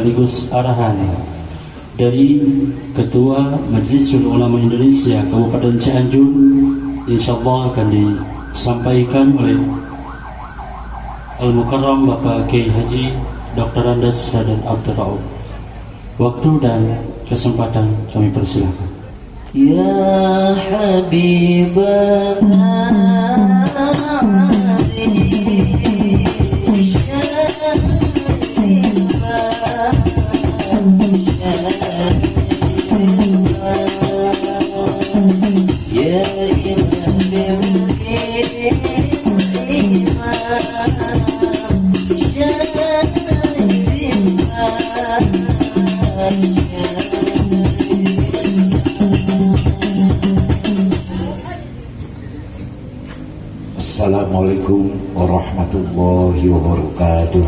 sekaligus arahan dari Ketua Majelis Ulama Indonesia Kabupaten Cianjur, insyaallah akan disampaikan oleh Al-Mukarram Bapak Kiai Haji Dr. Andes Raden Abdul Rauf. Waktu dan kesempatan kami persilakan. Ya Habibana Assalamualaikum warahmatullahi wabarakatuh.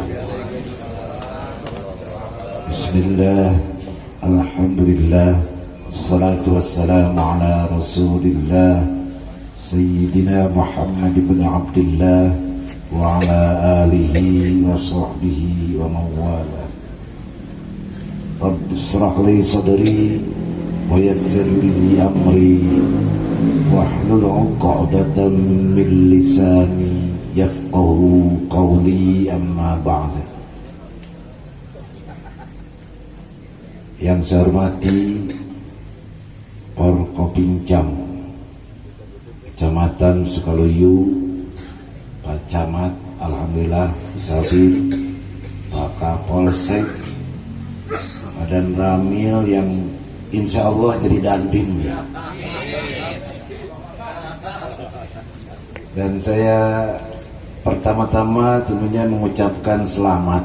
Bismillah, alhamdulillah, salatu wassalamu ala rasulillah Sayyidina Muhammad ibn Abdullah wa ala alihi wa sahbihi wa mawala. Rabbi israh li sadri wa yassir li amri wahlul 'uqdatam min lisani yafqahu qawli, amma ba'd. Yang saya hormati Forkopincam Kecamatan Sukaluyu, Pak Camat, alhamdulillah Sabir, Pak Kapolsek, dan Ramil yang insya Allah jadi dandim ya. Dan saya pertama-tama tentunya mengucapkan selamat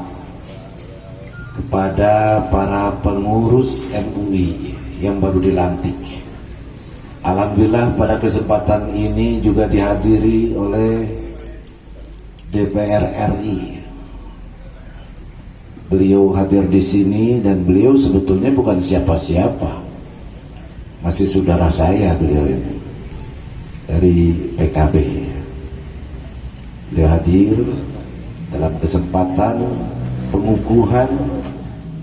kepada para pengurus MUI yang baru dilantik. Alhamdulillah pada kesempatan ini juga dihadiri oleh DPR RI. Beliau hadir di sini dan beliau sebetulnya bukan siapa-siapa, masih saudara saya beliau ini dari PKB. Beliau hadir dalam kesempatan pengukuhan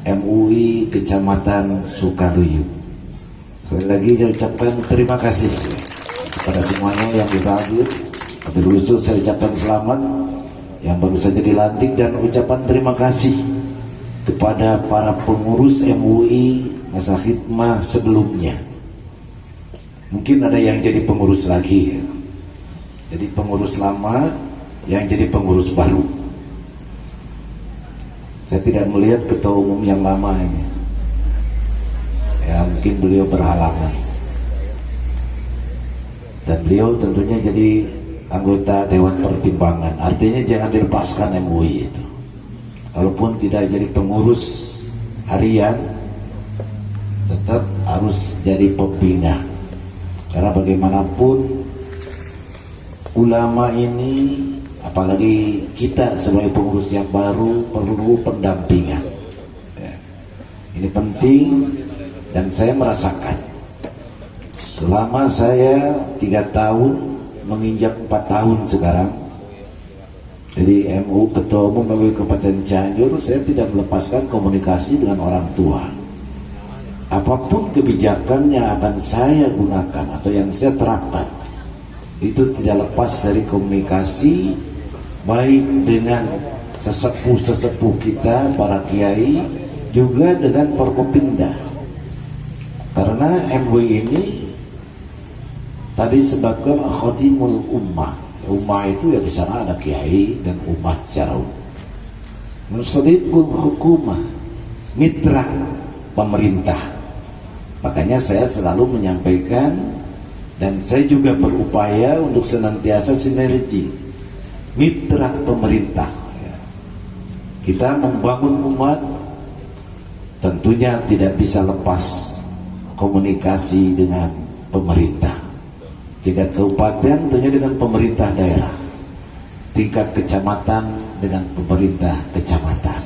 MUI Kecamatan Sukaluyu. Sekali lagi saya ucapkan terima kasih kepada semuanya yang hadir. Wabil khusus saya ucapkan selamat yang baru saja dilantik, dan ucapan terima kasih kepada para pengurus MUI masa khidmah sebelumnya. Mungkin ada yang jadi pengurus lagi ya. Jadi pengurus lama yang jadi pengurus baru. Saya tidak melihat ketua umum yang lama ini ya, mungkin beliau berhalangan. Dan beliau tentunya jadi anggota Dewan Pertimbangan. Artinya jangan dilepaskan MUI itu. Walaupun tidak jadi pengurus harian, tetap harus jadi pembina. Karena bagaimanapun ulama ini, apalagi kita sebagai pengurus yang baru, perlu pendampingan ya. Ini penting. Dan saya merasakan selama saya 3 tahun menginjak 4 tahun sekarang jadi MU Ketua Umum MUI Kabupaten Cianjur, saya tidak melepaskan komunikasi dengan orang tua. Apapun kebijakan yang akan saya gunakan atau yang saya terapkan, itu tidak lepas dari komunikasi baik dengan sesepuh-sesepuh kita, para kiai, juga dengan Forkopimda. Karena MUI ini tadi sebabkan khotimul ummah. Ummah itu ya di sana ada kiai dan umat secara umum. Musaddiqul hukumah, mitra pemerintah. Makanya saya selalu menyampaikan, dan saya juga berupaya untuk senantiasa sinergi mitra pemerintah. Kita membangun umat tentunya tidak bisa lepas komunikasi dengan pemerintah. Tingkat kabupaten tentunya dengan pemerintah daerah, tingkat kecamatan dengan pemerintah kecamatan.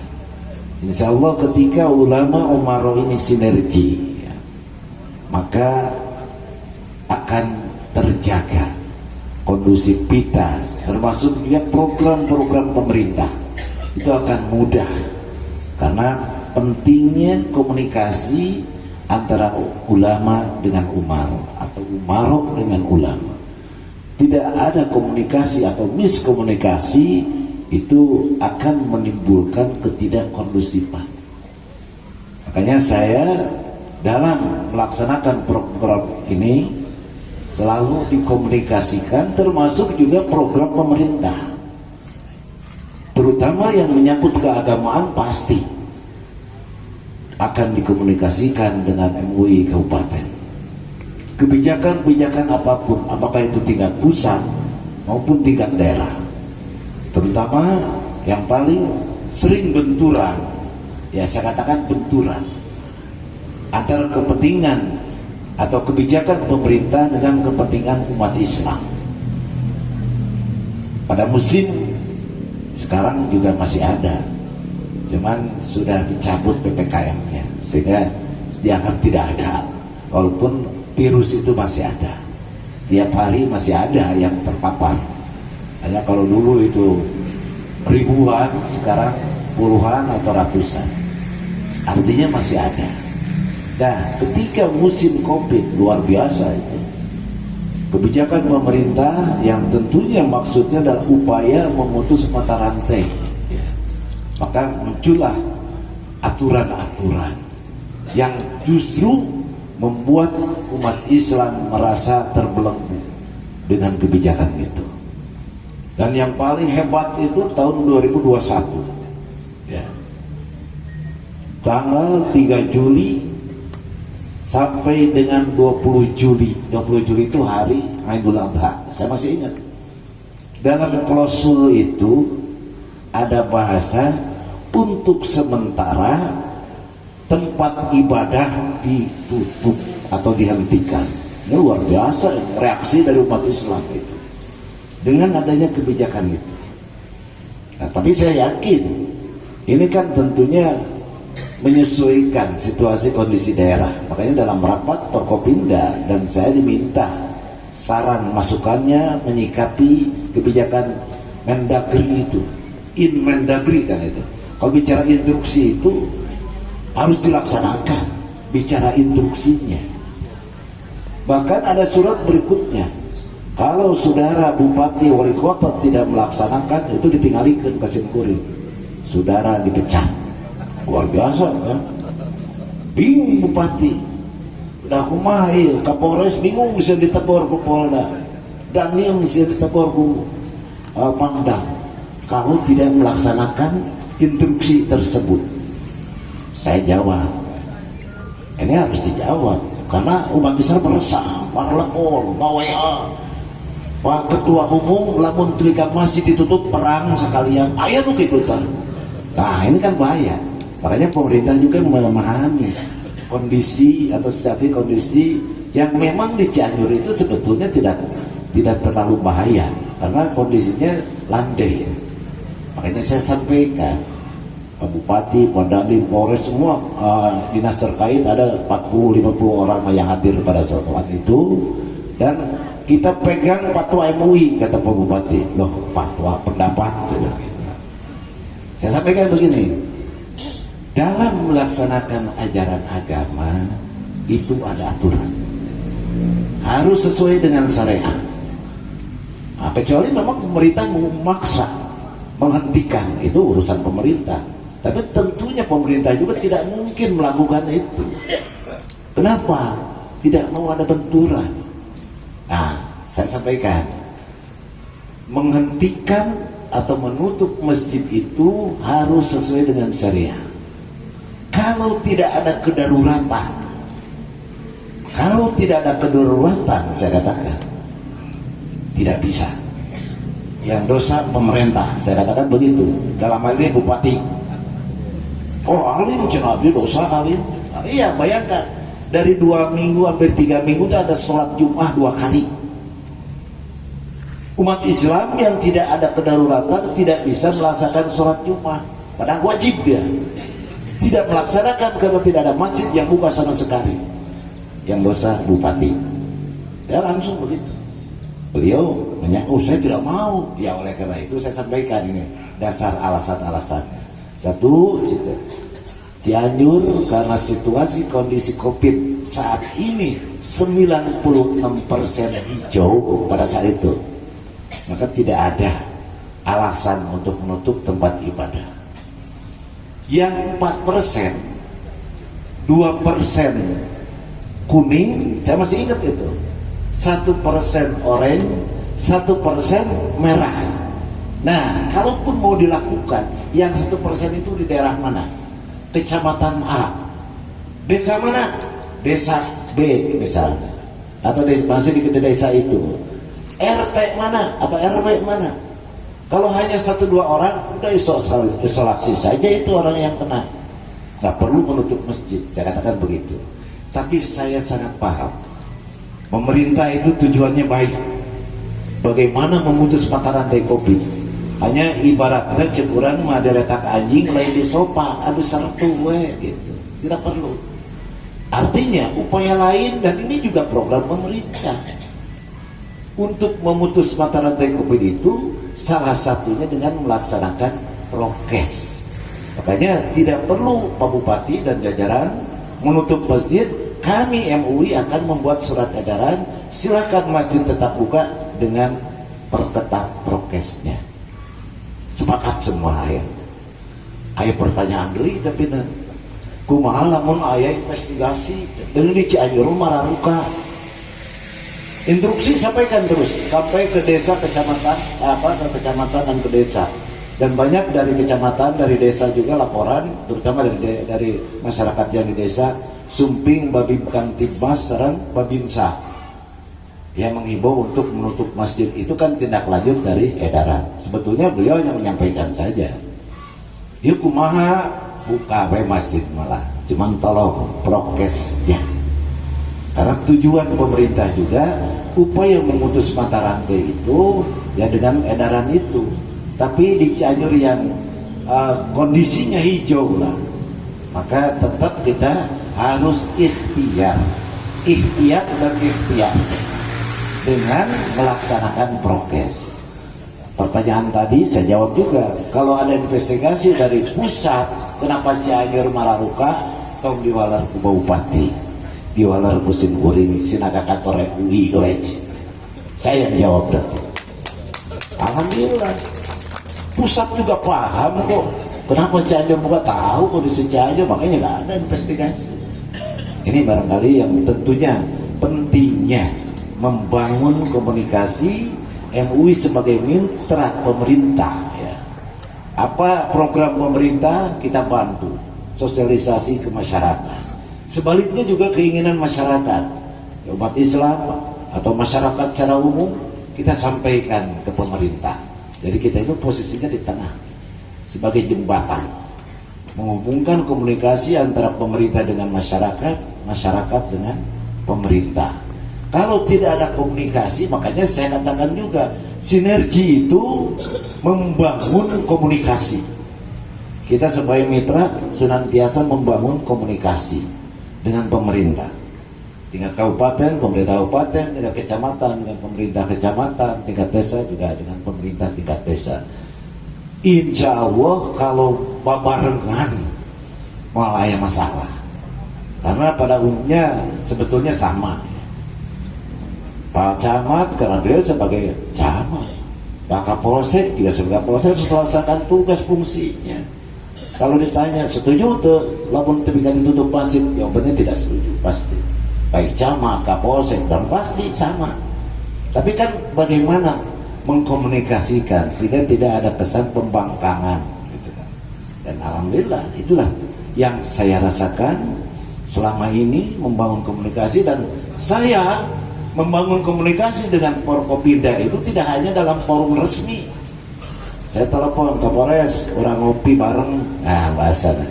Insya Allah ketika ulama umaro ini sinergi ya, maka akan terjaga kondusivitas, termasuk juga program-program pemerintah itu akan mudah. Karena pentingnya komunikasi antara ulama dengan umaro atau umaro dengan ulama. Tidak ada komunikasi atau miskomunikasi, itu akan menimbulkan ketidakkondusifan. Makanya saya dalam melaksanakan program ini selalu dikomunikasikan, termasuk juga program pemerintah, terutama yang menyangkut keagamaan pasti akan dikomunikasikan dengan MUI kabupaten. Kebijakan-kebijakan apapun, apakah itu tingkat pusat maupun tingkat daerah, terutama yang paling sering benturan, ya saya katakan benturan antara kepentingan atau kebijakan pemerintah dengan kepentingan umat Islam. Pada musim sekarang juga masih ada, cuman sudah dicabut PPKM-nya sehingga dianggap tidak ada, walaupun virus itu masih ada, tiap hari masih ada yang terpapar. Hanya kalau dulu itu ribuan, sekarang puluhan atau ratusan, artinya masih ada. Nah, ketika musim COVID luar biasa itu, kebijakan pemerintah yang tentunya maksudnya adalah upaya memutus mata rantai, ya, maka muncullah aturan-aturan yang justru membuat umat Islam merasa terbelenggu dengan kebijakan itu. Dan yang paling hebat itu tahun 2021, ya, tanggal 3 Juli sampai dengan 20 Juli. 20 Juli itu hari Idul Adha, saya masih ingat. Dalam klausul itu ada bahasa untuk sementara tempat ibadah ditutup atau dihentikan. Ini luar biasa reaksi dari umat Islam itu dengan adanya kebijakan itu. Nah, tapi saya yakin ini kan tentunya menyesuaikan situasi kondisi daerah. Makanya dalam rapat Forkopimda dan saya diminta saran masukannya menyikapi kebijakan Mendagri itu, Mendagri kan itu. Kalau bicara instruksi itu harus dilaksanakan, bicara instruksinya. Bahkan ada surat berikutnya, kalau saudara bupati wali kota tidak melaksanakan, itu ditinggalkan ke Simkuring, saudara dipecat. Luar biasa kan, bingung bupati, udah kumaha ieu, Kapolres bingung bisa ditegur ke Polda, Danil bisa ditegur ke Pangdam kalau tidak melaksanakan instruksi tersebut. Saya jawab, ini harus dijawab karena umat Islam meresah, parlepor, WA, Pak Ketua Umum, lamun terikat masjid ditutup perang sekalian, ayah tuh gitu kan. Nah ini kan bahaya. Makanya pemerintah juga memahami kondisi atau situasi kondisi yang memang di Cianjur itu sebetulnya tidak terlalu bahaya karena kondisinya landai. Makanya saya sampaikan Pak Bupati, Pak Dandim, Polres, semua dinas terkait, ada 40-50 orang yang hadir pada saat itu, dan kita pegang fatwa MUI, kata Pak Bupati. Loh, fatwa pendapat. Saya sampaikan begini, dalam melaksanakan ajaran agama itu ada aturan, harus sesuai dengan syariat. Nah, kecuali memang pemerintah memaksa menghentikan, itu urusan pemerintah. Tapi tentunya pemerintah juga tidak mungkin melakukan itu. Kenapa? Tidak mau ada benturan. Nah, saya sampaikan, menghentikan atau menutup masjid itu harus sesuai dengan syariat. Kalau tidak ada kedaruratan, saya katakan tidak bisa. Yang dosa pemerintah, saya katakan begitu. Dalam hal ini bupati. Oh, alim cenabi dosa alim. Nah, iya, bayangkan dari 2 minggu hampir 3 minggu itu ada sholat Jumat 2 kali. Umat Islam yang tidak ada kedaruratan tidak bisa melaksanakan sholat Jumat, padahal wajib dia. Tidak melaksanakan karena tidak ada masjid yang buka sama sekali. Yang dosa bupati. Saya langsung begitu. Beliau menyaku, saya tidak mau. Ya oleh karena itu saya sampaikan ini dasar alasan-alasan. Satu, Cianjur karena situasi kondisi COVID saat ini 96% hijau pada saat itu, maka tidak ada alasan untuk menutup tempat ibadah. Yang 4%, 2% kuning, saya masih ingat itu, 1% oranye, 1% merah. Nah, kalaupun mau dilakukan, yang 1% itu di daerah mana? Kecamatan A. Desa mana? Desa B misalnya. Atau masih di desa itu. RT mana? Atau RW mana? Kalau hanya 1-2 orang, udah isolasi saja itu orang yang kena. Nggak perlu menutup masjid, saya katakan begitu. Tapi saya sangat paham, pemerintah itu tujuannya baik. Bagaimana memutus mata rantai COVID? Hanya ibaratnya cekurang mah ada letak anjing lain di sofa, aduh sertu gitu. Tidak perlu. Artinya upaya lain, dan ini juga program pemerintah untuk memutus mata rantai COVID itu salah satunya dengan melaksanakan prokes. Makanya tidak perlu Pak Bupati dan jajaran menutup masjid. Kami MUI akan membuat surat edaran, silakan masjid tetap buka dengan perketat prokesnya. Sepakat semua ya. Ayo pertanyaan deui tapi kumaha lamun aya investigasi deui di Cianjur Mararuka. Instruksi sampaikan terus sampai ke desa, kecamatan, ke kecamatan dan ke desa. Dan banyak dari kecamatan, dari desa juga laporan, terutama dari masyarakat yang di desa, Sumping, Babin Kantibmas, sareng Babinsa, yang menghimbau untuk menutup masjid. Itu kan tindak lanjut dari edaran. Sebetulnya beliau hanya menyampaikan saja. Dia kumaha buka masjid malah, cuman tolong prokesnya. Karena tujuan pemerintah juga upaya memutus mata rantai itu ya dengan edaran itu. Tapi di Cianjur yang kondisinya hijau lah, maka tetap kita harus ikhtiar dan ikhtiar dengan melaksanakan prokes. Pertanyaan tadi saya jawab juga, kalau ada investigasi dari pusat, kenapa Cianjur Mararuka tong diwalar ku Bupati, diwalar ku Simkuring, sinaga kantor MUI saya jawab deh. Alhamdulillah pusat juga paham kok kenapa Cianjur buka, tahu kondisi Cianjur, makanya nggak ada investigasi. Ini barangkali yang tentunya pentingnya membangun komunikasi MUI sebagai mitra pemerintah ya. Apa program pemerintah kita bantu sosialisasi ke masyarakat. Sebaliknya juga keinginan masyarakat, umat Islam atau masyarakat secara umum, kita sampaikan ke pemerintah. Jadi kita itu posisinya di tengah sebagai jembatan menghubungkan komunikasi antara pemerintah dengan masyarakat, masyarakat dengan pemerintah. Kalau tidak ada komunikasi, makanya saya katakan juga sinergi itu membangun komunikasi. Kita sebagai mitra senantiasa membangun komunikasi dengan pemerintah, tingkat kabupaten, pemerintah kabupaten, tingkat kecamatan dengan pemerintah kecamatan, tingkat desa juga dengan pemerintah tingkat desa. Insya Allah kalau babarengan malah ya masalah, karena pada umumnya sebetulnya sama. Pak Camat karena dia sebagai camat, Pak Kapolsek juga sebagai Kapolsek selesaikan tugas fungsinya. Kalau ditanya setuju tuh lamun tebikan ditutup masjid, jawabannya tidak setuju pasti. Baik camat, Kapolsek dan pasti sama. Tapi kan bagaimana mengkomunikasikan sehingga tidak ada kesan pembangkangan gitu kan. Dan alhamdulillah itulah yang saya rasakan selama ini membangun komunikasi. Dan saya membangun komunikasi dengan Forkopimda itu tidak hanya dalam forum resmi. Saya telepon Kapolres, orang ngopi bareng, bahasanya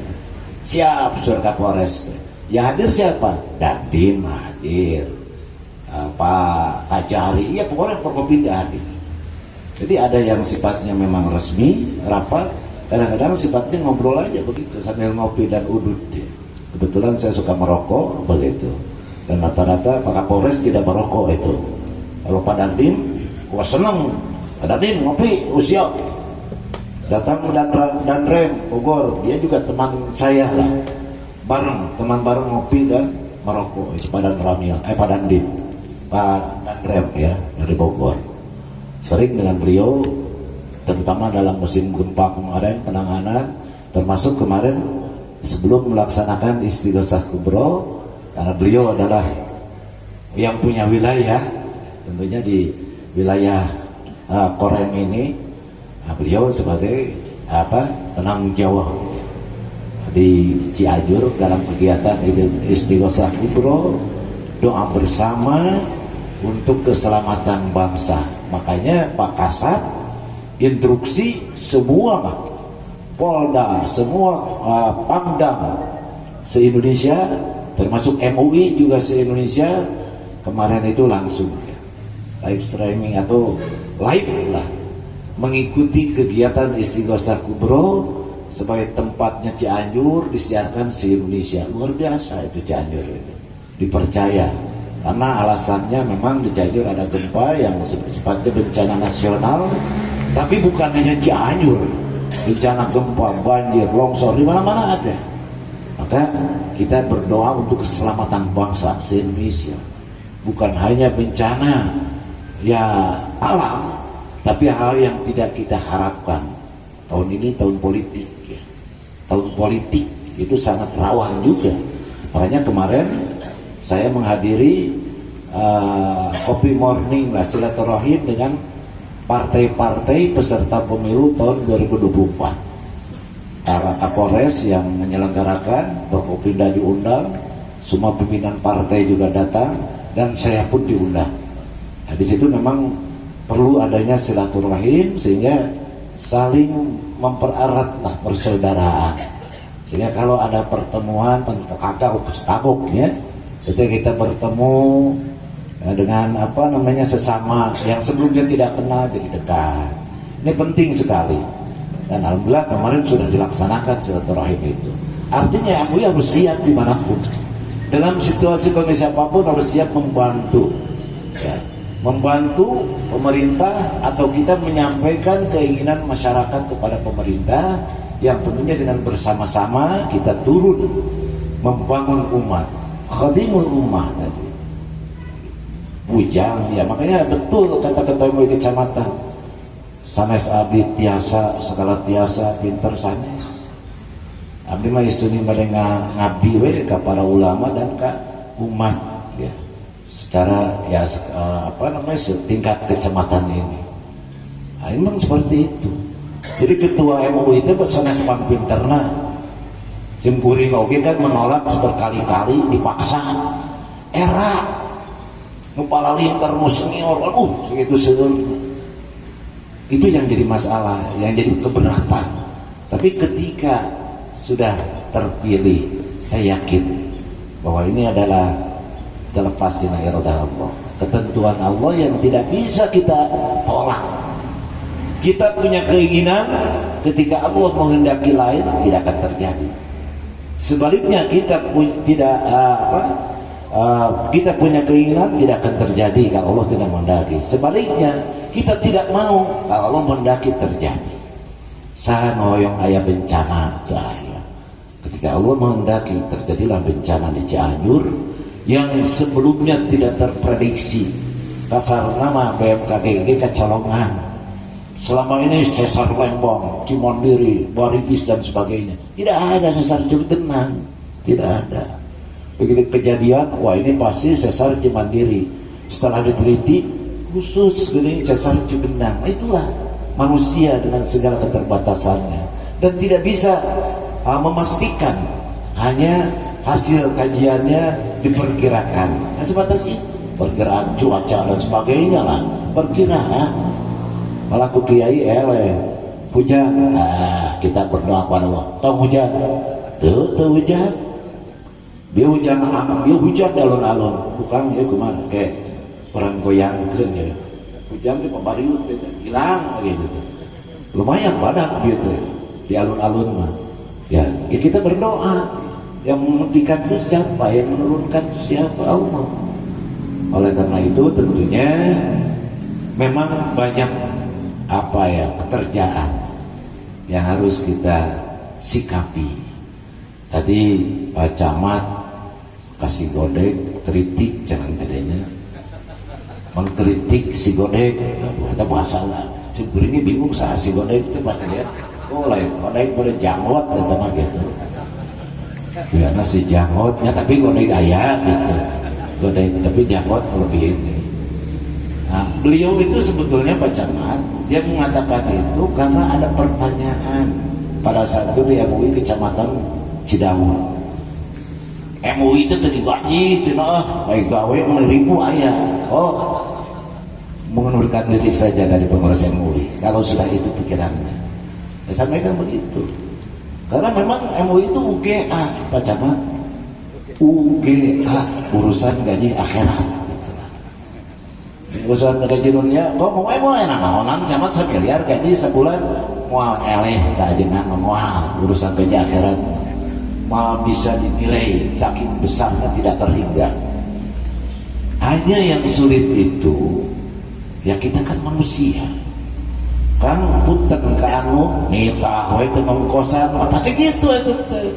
siap Sur Kapolres. Ya hadir siapa? Dandim hadir, Pak Kajari, ya pokoknya Forkopimda hadir. Jadi ada yang sifatnya memang resmi, rapat, kadang-kadang sifatnya ngobrol aja begitu sambil ngopi dan udut. Kebetulan saya suka merokok begitu. Dan rata-rata Pak Kapolres tidak merokok itu. Kalau Pak Dandim, gua seneng. Pak Dandim ngopi, usia. Datang dan Rem Bogor, dia juga teman saya lah. bareng, teman bareng ngopi dan merokok itu Padan Ramil, Padan Dim, Padan Rem ya dari Bogor. Sering dengan beliau, terutama dalam musim gempa kemarin penanganan, termasuk kemarin sebelum melaksanakan Istighothah Kubro, karena beliau adalah yang punya wilayah, tentunya di wilayah Korem ini, beliau sebagai penanggung jawab di Cianjur dalam kegiatan Istighothah Kubro, doa bersama untuk keselamatan bangsa. Makanya Pak Kasat instruksi semua Polda, semua Pangdam se-Indonesia, termasuk MUI juga se-Indonesia, kemarin itu langsung live streaming atau live lah, mengikuti kegiatan Istighothah Kubro sebagai tempatnya Cianjur disiarkan se-Indonesia. Luar biasa itu Cianjur itu, dipercaya karena alasannya memang di Cianjur ada gempa yang sifatnya bencana nasional, tapi bukan hanya Cianjur, bencana gempa, banjir, longsor di mana-mana ada. Maka kita berdoa untuk keselamatan bangsa se-Indonesia, bukan hanya bencana ya alam, tapi hal yang tidak kita harapkan. Tahun ini tahun politik ya. Tahun politik itu sangat rawan juga. Makanya kemarin saya menghadiri kopi morning lah, silaturahim dengan partai-partai peserta pemilu tahun 2024. Kapolres yang menyelenggarakan, Forkopimda diundang, semua pimpinan partai juga datang, dan saya pun diundang. Nah, di situ memang perlu adanya silaturahim sehingga saling mempererat lah persaudaraan. Sehingga kalau ada pertemuan kakak tabuk ya, itu kita bertemu dengan sesama yang sebelumnya tidak kenal jadi dekat. Ini penting sekali. Dan alhamdulillah kemarin sudah dilaksanakan silaturahim itu. Artinya MUI harus siap dimanapun, dalam situasi kondisi apapun harus siap membantu ya. Membantu pemerintah atau kita menyampaikan keinginan masyarakat kepada pemerintah, yang tentunya dengan bersama-sama kita turun membangun umat, khadimul ummah tadi. Bujang ya, makanya betul kata ketua MUI kecamatan, sanes abdi tiasa segala tiasa pinter sanes. Abdi mah istuni bade ngabdi we ka para ulama dan ka umat ya. Secara ya setingkat kecamatan ini. Nah, memang seperti itu. Jadi ketua MUI itu sanes pang pinterna. Simkuring oge kan menolak berkali-kali dipaksa. Era kepala linter musngior, segitu seueur. Itu yang jadi masalah, yang jadi keberatan. Tapi ketika sudah terpilih, saya yakin bahwa ini adalah terlepas dari iradah Allah, ketentuan Allah yang tidak bisa kita tolak. Kita punya keinginan, ketika Allah menghendaki lain tidak akan terjadi. Sebaliknya kita kita punya keinginan tidak akan terjadi kalau Allah tidak menghendaki. Sebaliknya kita tidak mau kalau Allah menghendaki terjadi. Saya ngoyong ayah bencana daya. Ketika Allah menghendaki terjadilah bencana di Cianjur yang sebelumnya tidak terprediksi. Kasar nama BMKG kecolongan. Selama ini sesar Lembang, Cimandiri, Baribis dan sebagainya. Tidak ada sesar Cugenang, tidak ada. Begitu kejadian, wah ini pasti sesar Cimandiri. Setelah diteliti, khusus gini sesar Cugenang. Itulah manusia dengan segala keterbatasannya dan tidak bisa memastikan, hanya hasil kajiannya diperkirakan. Nah, sebatas itu perkiraan cuaca dan sebagainya lah, perkiraan. Malah ku kiai hujan, kita berdoa kepada Allah, tong hujan, tuh hujan. Dia hujan di alun-alun, bukan ya kemana kayak orang goyangkeun ya. Hujan itu pembariut hilang gitu. Lumayan badak gitu di alun-alun mah. Ya kita berdoa. Yang menghentikan itu siapa? Yang menurunkan itu siapa? Allah. Oleh karena itu tentunya memang banyak pekerjaan yang harus kita sikapi. Tadi Pak Camat kasih godek, kritik jangan tadinya mengkritik si godek, ada masalah. Sebenarnya bingung saat si godek itu pasti lihat, oh lain godek pada janggot teman gitu. Biarlah si janggotnya tapi godek ayah gitu, godek tapi janggot lebih ini. Nah, beliau itu sebetulnya Pak Camat, dia mengatakan itu karena ada pertanyaan pada saat itu di MUI Kecamatan Cidahu. MUI itu tadi gaji, cina baik gawe ribu ayah. Oh, mengundurkan diri saja dari pengurus MUI kalau sudah itu pikirannya. Saya sampaikan begitu. Karena memang MUI itu UGA, Pak Camat. UGA, urusan gaji akhirat. Urusan gaji dunia, kok mau enak naonan Camat semiliar gaji sebulan moal eleh tak jenengan moal urusan gaji akhirat. Malah bisa dinilai saking besarnya tidak terhingga. Hanya yang sulit itu ya kita kan manusia. Kang punten ka anu nikah we teu ngongkosan pasti gitu itu teh.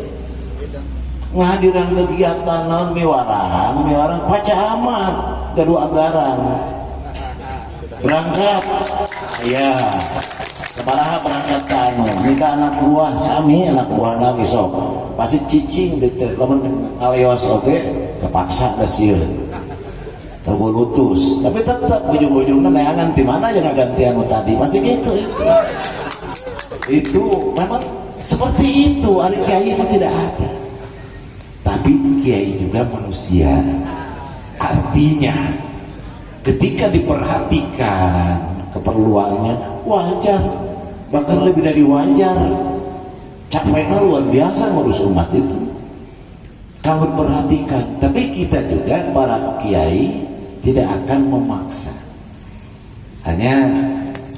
Ngahadiran kegiatan naon miwarang Pak Camat gadu anggaran. Berangkat ya sabaraha berangkat ka anu nikah anak buah sami anak buah lagi sok pasti cicing teh lamun ngaleos oge kepaksa da sieun teu lutus tapi tetap ujung-ujungna neangan di mana yang gantian tadi pasti gitu itu memang seperti itu. Ari kiai itu tidak ada, tapi kiai juga manusia. Artinya ketika diperhatikan keperluannya wajar, bahkan lebih dari wajar. Capeknya luar biasa ngurus umat itu kalau diperhatikan. Tapi kita juga para kiai tidak akan memaksa, hanya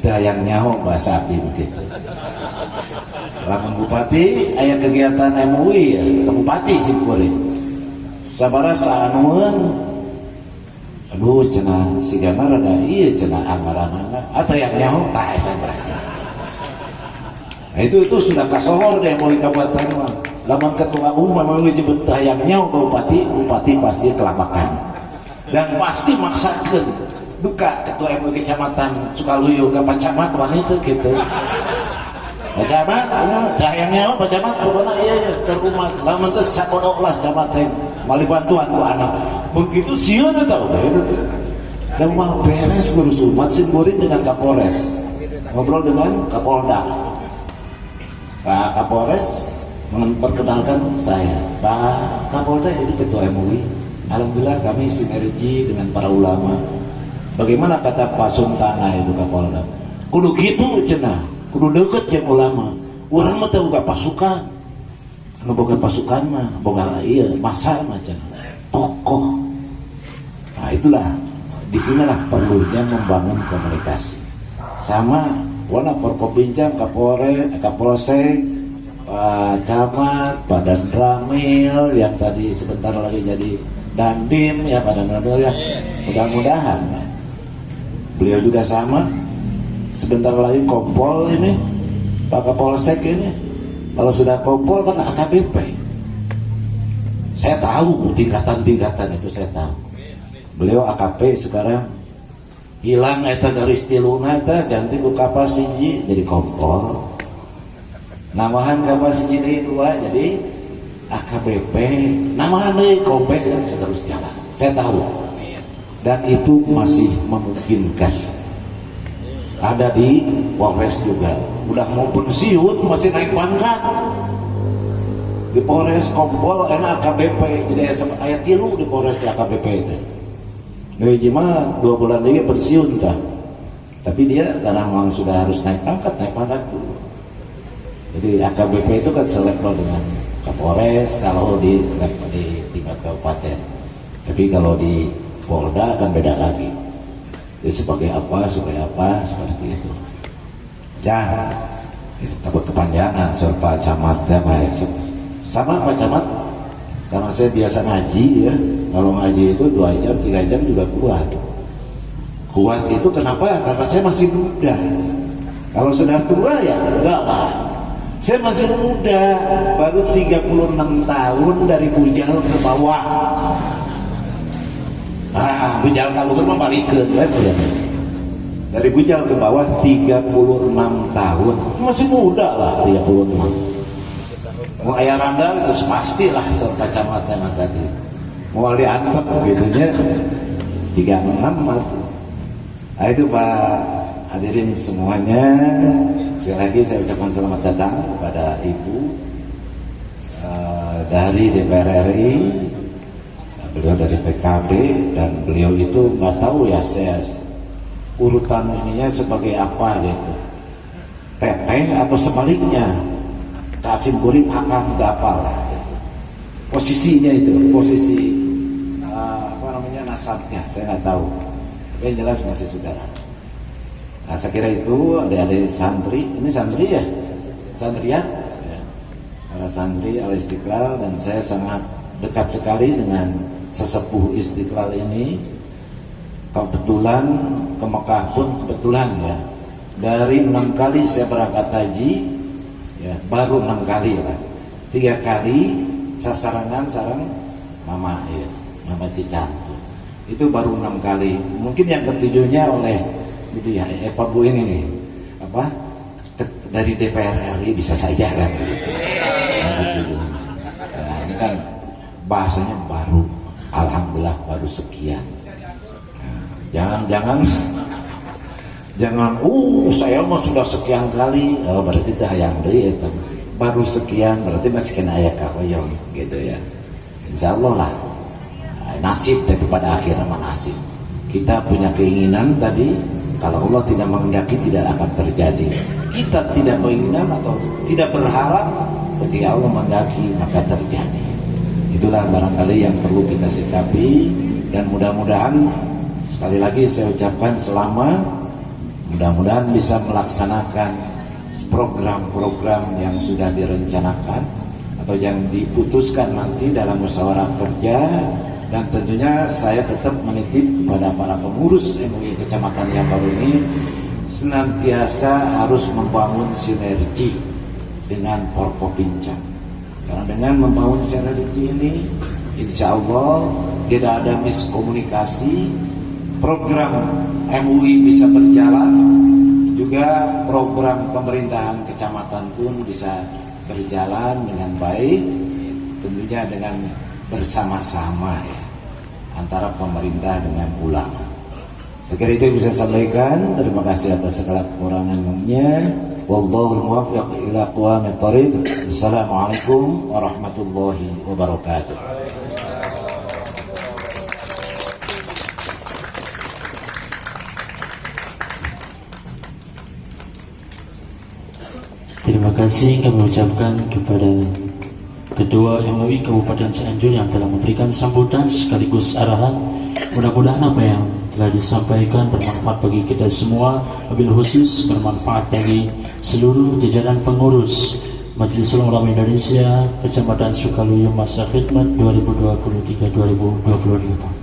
dayang nyaho bahasa api begitu. Lamun bupati aya kegiatan MUI ya, ke bupati sih kuring sabaraha saanueun aduh cenah sigana rada ieu cenah anggaranna atuh yang nyaho tah eta bahasa. Nah, itu sudah kasohor deh mulai kabupaten mah. Lamun ketua umum mau disebut tayangnya ke bupati pasti kelabakan. Dan pasti maksakeun duka ketua MUI Kecamatan Sukaluyu ke Pak Camat wanita gitu. Pak Camat, tayangnya Pak Camat pokoknya iya ke rumah. Lamun teh sakodoklah camat teh mali bantuan ku anak. Begitu sieun eta we itu. Dan mah beres ngurus umat simborin dengan Kapolres. Ngobrol dengan Kapolda. Pak Kapolres memperkenalkan saya, Pak Kapolda ini ketua MUI. Alhamdulillah kami sinergi dengan para ulama. Bagaimana kata Pak Suntana itu Kapolda? Kudu gitu cenah, kudu deket jeung ulama. Urang mah teu boga pasukan. Anu boga pasukan mah boga ieu masa mah cenah. Tokoh. Nah itulah disinilah perlunya membangun komunikasi. Sama warna Forkopimda, Kapolsek, Pak Camat, Pak Danramil yang tadi sebentar lagi jadi Dandim ya Pak Danramil ya. Mudah-mudahan beliau juga sama. Sebentar lagi Kompol ini, Pak Kapolsek ini. Kalau sudah Kompol kan AKBP. Saya tahu tingkatan-tingkatan itu saya tahu. Beliau AKP sekarang hilang eta garis tiluna eta ganti ku kapas hiji jadi Kompol. Namahan kapas hiji dua jadi AKBP. Namahan deui Kompes dan seterusnya lah. Saya tahu. Dan itu masih memungkinkan. Ada di Polres juga. Udah mau pensiun masih naik pangkat. Di Polres Kompol enak AKBP. Jadi aya 3 di Polres AKBP itu. Deui mah 2 bulan lagi pensiun tah. Tapi dia karena memang sudah harus naik pangkat dulu. Jadi AKBP itu kan selevel dengan Kapolres kalau di tingkat kabupaten. Tapi kalau di Polda akan beda lagi. Jadi sebagai apa, supaya apa, seperti itu. Ya, takut kepanjangan soal Pak Camat sama Pak Camat. Karena saya biasa ngaji ya, kalau ngaji itu 2 jam, 3 jam juga kuat. Kuat itu kenapa? Karena saya masih muda. Kalau sudah tua ya enggak lah. Saya masih muda, baru 36 tahun dari bujal ke bawah. Bujal kalau mah balikeun we. Dari bujal ke bawah 36 tahun. Masih muda lah 36. Mau aya randal itu pastilah serta kacamata tadi. Mau diantep gitu nya 36 mah. Itu Pak hadirin semuanya, sekali lagi saya ucapkan selamat datang kepada Ibu dari DPR RI, beliau dari PKB, dan beliau itu nggak tahu ya saya urutan ininya sebagai apa gitu, teteh atau sebaliknya, Kasim Kuring akan gapal lah gitu. Posisinya itu, posisi nasabnya saya nggak tahu, tapi yang jelas masih saudara. Nah, saya kira itu adik-adik santri, ini santri ya, santrian, ya. Para santri Al-Istiqlal, dan saya sangat dekat sekali dengan sesepuh Istiqlal ini. Kebetulan ke Mekah pun kebetulan ya, dari 6 kali saya berangkat haji, ya baru 6 kali lah, 3 kali saya sarang mama ya, mama Cican, itu baru 6 kali. Mungkin yang ketujuhnya oleh ya, Pak Bu ini nih, apa dari DPR RI bisa saja kan? Nah, ini kan bahasanya baru, alhamdulillah baru sekian. Nah, jangan saya mah sudah sekian kali, berarti itu hayang deui eta. Baru sekian berarti masih kena aya kahoyong gitu ya. Insyaallah lah. Nasib daripada akhirnya nasib. Kita punya keinginan tadi, kalau Allah tidak menghendaki tidak akan terjadi. Kita tidak menginginkan atau tidak berharap, ketika Allah menghendaki maka terjadi. Itulah barangkali yang perlu kita sikapi, dan mudah-mudahan sekali lagi saya ucapkan mudah-mudahan bisa melaksanakan program-program yang sudah direncanakan atau yang diputuskan nanti dalam musyawarah kerja. Dan tentunya saya tetap menitip kepada para pengurus MUI Kecamatan yang baru ini, senantiasa harus membangun sinergi dengan Forkopimda. Karena dengan membangun sinergi ini, insya Allah tidak ada miskomunikasi, program MUI bisa berjalan, juga program pemerintahan kecamatan pun bisa berjalan dengan baik, tentunya dengan bersama-sama ya, antara pemerintah dengan ulama. Sekali itu bisa sampaikan. Terima kasih atas segala kekurangannya. Wallahul muwaffiq ila aqwamit thoriq. Assalamualaikum warahmatullahi wabarakatuh. Terima kasih kami ucapkan kepada Ketua MUI Kabupaten Cianjur yang telah memberikan sambutan sekaligus arahan. Mudah-mudahan apa yang telah disampaikan bermanfaat bagi kita semua, wabil khusus bermanfaat bagi seluruh jajaran pengurus Majelis Ulama Indonesia Kecamatan Sukaluyu masa khidmat 2023-2025.